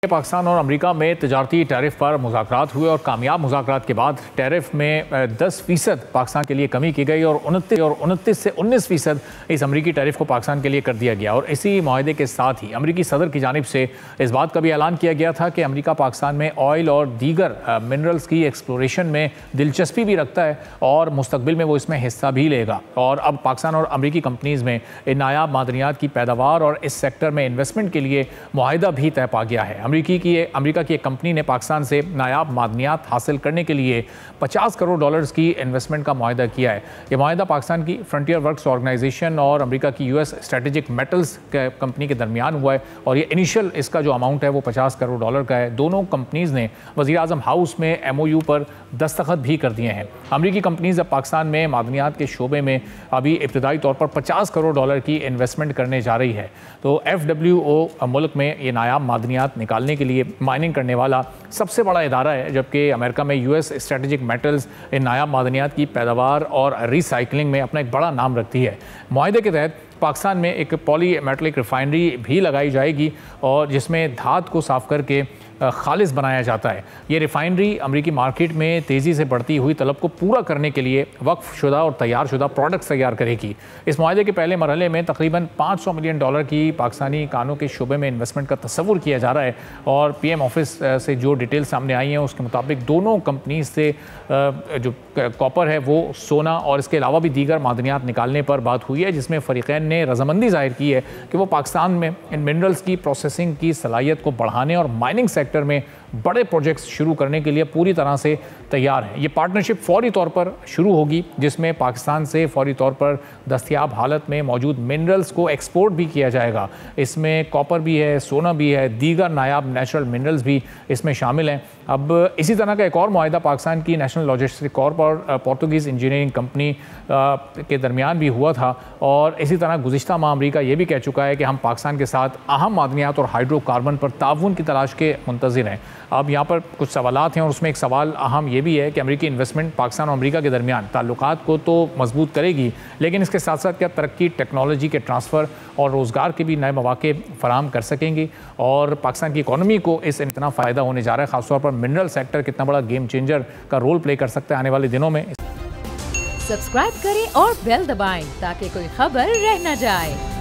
पाकिस्तान और अमेरिका में तजारती टैरिफ पर मुज़ाकरात हुए और कामयाब मुज़ाकरात के बाद टैरिफ में 10% पाकिस्तान के लिए कमी की गई और 29 से 19% इस अमरीकी टैरिफ को पाकिस्तान के लिए कर दिया गया। और इसी माहदे के साथ ही अमरीकी सदर की जानिब से इस बात का भी ऐलान किया गया था कि अमरीका पाकिस्तान में ऑयल और दीगर मिनरल्स की एक्सप्लोरेशन में दिलचस्पी भी रखता है और मुस्तकबिल में वो इसमें हिस्सा भी लेगा। और अब पाकिस्तान और अमरीकी कंपनीज़ में इन नायाब मादनियात की पैदावार और इस सेक्टर में इन्वेस्टमेंट के लिए मुआहिदा भी तय पा गया है। अमेरिका की एक कंपनी ने पाकिस्तान से नायाब मादनियात हासिल करने के लिए $50 करोड़ की इन्वेस्टमेंट का मुआहिदा किया है। ये मुआहिदा पाकिस्तान की फ्रंटियर वर्क्स ऑर्गेनाइजेशन और अमेरिका की US स्ट्रेटेजिक मेटल्स कंपनी के दरमियान हुआ है और ये इनिशियल इसका जो अमाउंट है वो $50 करोड़ का है। दोनों कंपनीज़ ने वज़ीर आज़म हाउस में MOU पर दस्तखत भी कर दिए हैं। अमरीकी कंपनीज़ अब पाकिस्तान में मादनियात के शोबे में अभी इब्तदाई तौर पर $50 करोड़ की इन्वेस्टमेंट करने जा रही है। तो FWO मुल्क में ये नायाब मादनियात निकालने के लिए माइनिंग करने वाला सबसे बड़ा इदारा है, जबकि अमेरिका में US स्ट्रेटेजिक मेटल्स इन नायाब मादनियात की पैदावार और रिसाइकलिंग में अपना एक बड़ा नाम रखती है। मुआहिदे के तहत पाकिस्तान में एक पॉली मेटलिक रिफाइनरी भी लगाई जाएगी और जिसमें धात को साफ करके खालिस बनाया जाता है। ये रिफाइनरी अमरीकी मार्केट में तेज़ी से बढ़ती हुई तलब को पूरा करने के लिए वक्फ शुदा और तैयार शुदा प्रोडक्ट्स तैयार करेगी। इस मुआहिदे के पहले मरहले में तकरीबन $500 मिलियन की पाकिस्तानी कानों के शोबे में इन्वेस्टमेंट का तस्वुर किया जा रहा है। और PM ऑफिस से जो डिटेल सामने आई हैं उसके मुताबिक दोनों कंपनी से जो कॉपर है वो सोना और इसके अलावा भी दीगर मादनियात निकालने पर बात हुई है, जिसमें फ़रीक़ैन ने रजामंदी जाहिर की है कि वो पाकिस्तान में इन मिनरल्स की प्रोसेसिंग की सलाहियत को बढ़ाने और माइनिंग सेक्टर में बड़े प्रोजेक्ट्स शुरू करने के लिए पूरी तरह से तैयार है। ये पार्टनरशिप फौरी तौर पर शुरू होगी, जिसमें पाकिस्तान से फौरी तौर पर दस्तयाब हालत में मौजूद मिनरल्स को एक्सपोर्ट भी किया जाएगा। इसमें कॉपर भी है, सोना भी है, दीगर नायाब नेचुरल मिनरल्स भी इसमें शामिल हैं। अब इसी तरह का एक और मुआहिदा पाकिस्तान की नेशनल लॉजिस्टिक कॉर्प और पोर्तुगीज़ इंजीनियरिंग कंपनी के दरमियान भी हुआ था। और इसी तरह गुज़िश्ता माह अमरीका ये भी कह चुका है कि हम पाकिस्तान के साथ अहम मादनियात और हाइड्रोकार्बन पर ताउन की तलाश के मुंतज़िर हैं। अब यहाँ पर कुछ सवालात हैं और उसमें एक सवाल अहम ये भी है कि अमेरिकी इन्वेस्टमेंट पाकिस्तान और अमेरिका के दरमियान ताल्लुकात को तो मजबूत करेगी, लेकिन इसके साथ साथ क्या तरक्की, टेक्नोलॉजी के ट्रांसफ़र और रोज़गार के भी नए मौके फराहम कर सकेंगी और पाकिस्तान की इकॉनमी को इससे इतना फ़ायदा होने जा रहा है। ख़ासतौर पर मिनरल सेक्टर कितना बड़ा गेम चेंजर का रोल प्ले कर सकता है आने वाले दिनों में। सब्सक्राइब करें और बेल दबाएं ताकि कोई खबर रह न जाए।